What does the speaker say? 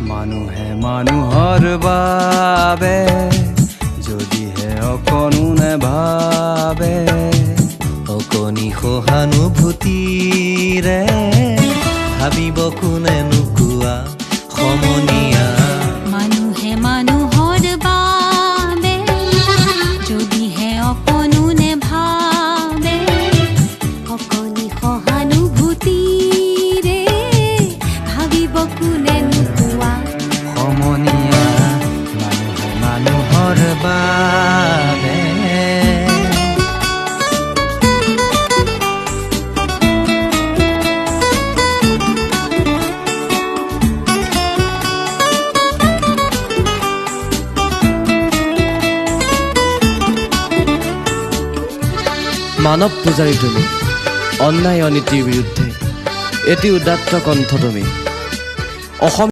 মানুহে মানুহৰ বাবে যদিহে অকণো নেভাবে, অকণি সহানুভূতিৰে ভাবিব কোনে নোকোৱা সমনীয়া। মানুহে মানুহৰ বাবে যদিহে অকণো নেভাবে, অকণি সহানুভূতিৰে ভাবিব কোনে নোকোৱা সমনীয়া। মানুহে মানুহৰ বাবে মানৱ পূজাৰী তুমি, অন্যায় অনীতিৰ বিৰুদ্ধে এটি উদাত্ত কণ্ঠ তুমি। অসম